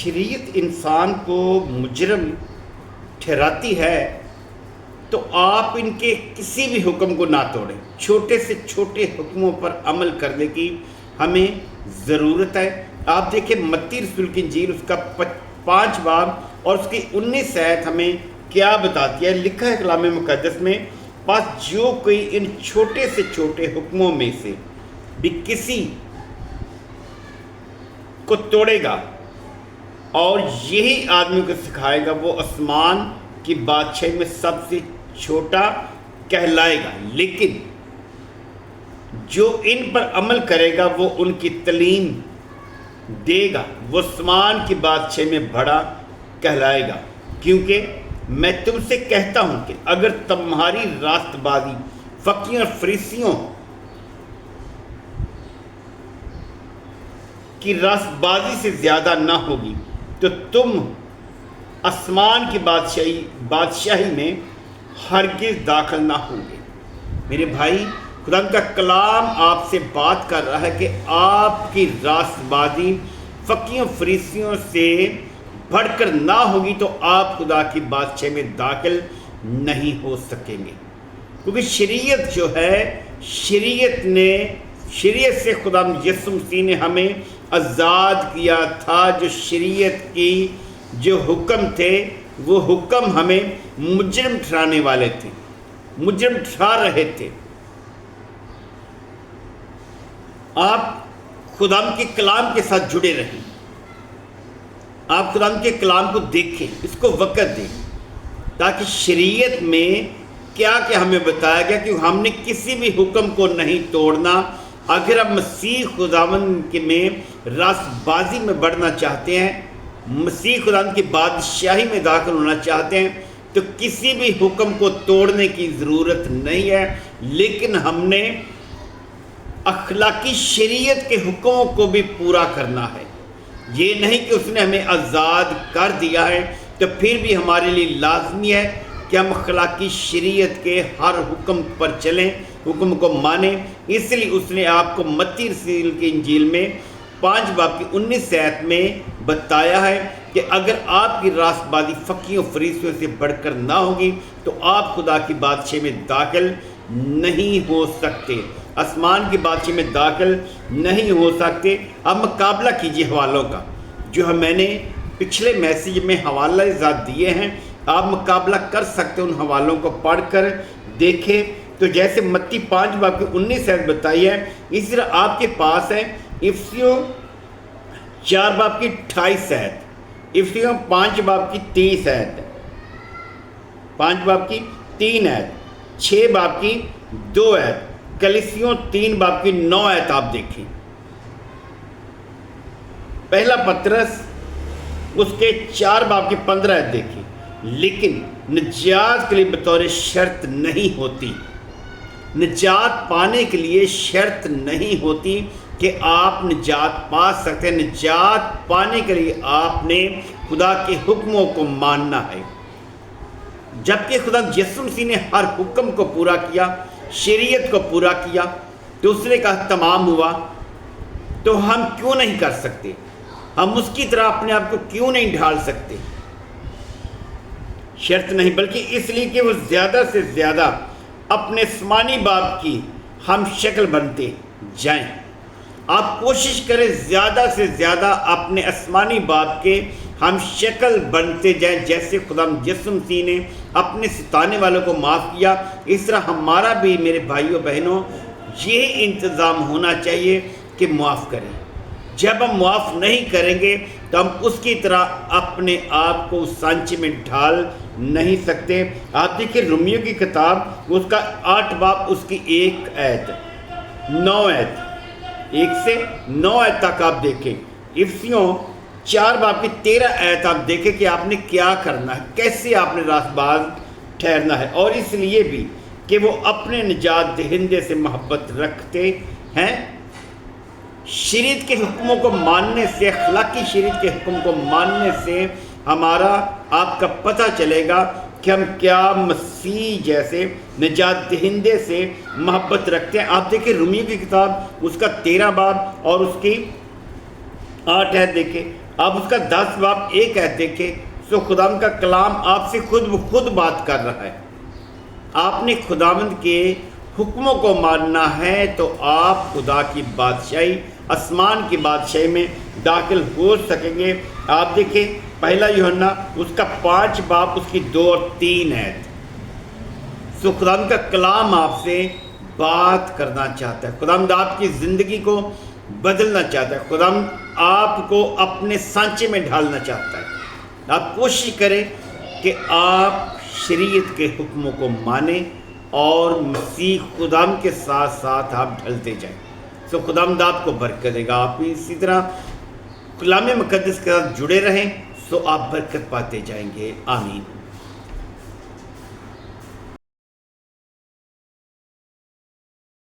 شریعت انسان کو مجرم ٹھہراتی ہے تو آپ ان کے کسی بھی حکم کو نہ توڑیں. چھوٹے سے چھوٹے حکموں پر عمل کرنے کی ہمیں ضرورت ہے. آپ دیکھیں متی رسول کی انجیل اس کا 5 باب اور اس کی 19 آیت ہمیں کیا بتاتی ہے. لکھا ہے کلام مقدس میں، پس جو کوئی ان چھوٹے سے چھوٹے حکموں میں سے بھی کسی کو توڑے گا اور یہی آدمی کو سکھائے گا، وہ آسمان کی بادشاہی میں سب سے چھوٹا کہلائے گا، لیکن جو ان پر عمل کرے گا وہ ان کی تعلیم دے گا، وہ آسمان کی بادشاہی میں بڑا کہلائے گا. کیونکہ میں تم سے کہتا ہوں کہ اگر تمہاری راست بازی فقیوں اور فریسیوں کی راست بازی سے زیادہ نہ ہوگی تو تم آسمان کی بادشاہی میں ہرگز داخل نہ ہوں گے. میرے بھائی، خدا کا کلام آپ سے بات کر رہا ہے کہ آپ کی راست بازی فقیوں فریسیوں سے بڑھ کر نہ ہوگی تو آپ خدا کی بادشاہی میں داخل نہیں ہو سکیں گے. کیونکہ شریعت جو ہے، شریعت سے خدا یسوع مسیح نے ہمیں آزاد کیا تھا. جو شریعت کی جو حکم تھے وہ حکم ہمیں مجرم ٹھہرانے والے تھے، مجرم ٹھہرا رہے تھے. آپ خدا کے کلام کے ساتھ جڑے رہیں، آپ خدا کے کلام کو دیکھیں، اس کو وقت دیں، تاکہ شریعت میں کیا کیا ہمیں بتایا گیا کہ ہم نے کسی بھی حکم کو نہیں توڑنا. اگر ہم مسیح خداوند کے میں راست بازی میں بڑھنا چاہتے ہیں، مسیح خداوند کی بادشاہی میں داخل ہونا چاہتے ہیں، تو کسی بھی حکم کو توڑنے کی ضرورت نہیں ہے. لیکن ہم نے اخلاقی شریعت کے حکموں کو بھی پورا کرنا ہے. یہ نہیں کہ اس نے ہمیں آزاد کر دیا ہے تو پھر بھی ہمارے لیے لازمی ہے کہ ہم اخلاقی شریعت کے ہر حکم پر چلیں، حکم کو مانیں. اس لیے اس نے آپ کو متی رسول کی انجیل میں 5 باب کی 19 آیت میں بتایا ہے کہ اگر آپ کی راست بازی فقیوں فریسیوں سے بڑھ کر نہ ہوگی تو آپ خدا کی بادشاہی میں داخل نہیں ہو سکتے، آسمان کی بادشاہی میں داخل نہیں ہو سکتے. اب مقابلہ کیجیے حوالوں کا، جو میں نے پچھلے میسیج میں حوالہ ذات دیے ہیں. آپ مقابلہ کر سکتے ان حوالوں کو پڑھ کر دیکھیں. تو جیسے متی 5 باب کی 19 آیت بتائی ہے، اسی طرح آپ کے پاس ہے افسیوں 4 باب کی 28 آیت، افسیوں 5 باب کی 30 آیت، 5 باب کی 3 آیت، 6 باب کی 2 آیت، کلیسیوں 3 باب کی 9 آیت. آپ دیکھیں پہلا پطرس اس کے 4 باب کی 15 آیت دیکھیں. لیکن نجات کے لیے بطور شرط نہیں ہوتی، نجات پانے کے لیے شرط نہیں ہوتی کہ آپ نجات پا سکتے. نجات پانے کے لیے آپ نے خدا کے حکموں کو ماننا ہے. جبکہ خدا یسوع مسیح نے ہر حکم کو پورا کیا، شریعت کو پورا کیا، تو اس نے کہا تمام ہوا. تو ہم کیوں نہیں کر سکتے؟ ہم اس کی طرح اپنے آپ کو کیوں نہیں ڈھال سکتے؟ شرط نہیں، بلکہ اس لیے کہ وہ زیادہ سے زیادہ اپنے آسمانی باپ کی ہم شکل بنتے جائیں. آپ کوشش کریں زیادہ سے زیادہ اپنے آسمانی باپ کے ہم شکل بنتے جائیں. جیسے خدا یسوع مسیح نے اپنے ستانے والوں کو معاف کیا، اس طرح ہمارا بھی میرے بھائیوں بہنوں یہ انتظام ہونا چاہیے کہ معاف کریں. جب ہم معاف نہیں کریں گے تو ہم اس کی طرح اپنے آپ کو اس سانچے میں ڈھال نہیں سکتے. آپ دیکھیں رومیو کی کتاب اس کا 8 باب اس کی 1 آیت 9 آیت 1 سے 9 آیت تک آپ دیکھیں. افسیوں 4 باب کی 13 آیت آپ دیکھیں کہ آپ نے کیا کرنا ہے، کیسے آپ نے راست باز ٹھہرنا ہے. اور اس لیے بھی کہ وہ اپنے نجات دہندے سے محبت رکھتے ہیں. شریعت کے حکموں کو ماننے سے، اخلاقی شریعت کے حکم کو ماننے سے ہمارا آپ کا پتہ چلے گا کہ ہم کیا مسیح جیسے نجات دہندے سے محبت رکھتے ہیں. آپ دیکھیں رومیو کی کتاب اس کا 13 باب اور اس کی 8 آیت دیکھیں. آپ اس کا 10 باب ایک کہتے کہ سو خداوند کا کلام آپ سے خود بخود بات کر رہا ہے، آپ نے خداوند کے حکموں کو ماننا ہے تو آپ خدا کی بادشاہی، آسمان کی بادشاہی میں داخل ہو سکیں گے۔ آپ دیکھیں پہلا یوحنا اس کا 5 باب اس کی 2 اور 3 ہے۔ سو خداوند کا کلام آپ سے بات کرنا چاہتا ہے، خداوند آپ کی زندگی کو بدلنا چاہتا ہے، خداوند آپ کو اپنے سانچے میں ڈھالنا چاہتا ہے۔ آپ کوشش کریں کہ آپ شریعت کے حکموں کو مانیں اور مسیح خداوند کے ساتھ ساتھ آپ ڈھلتے جائیں۔ سو خداوند آپ کو برکت دے گا۔ آپ اسی طرح کلام مقدس کے ساتھ جڑے رہیں، سو آپ برکت پاتے جائیں گے۔ آمین۔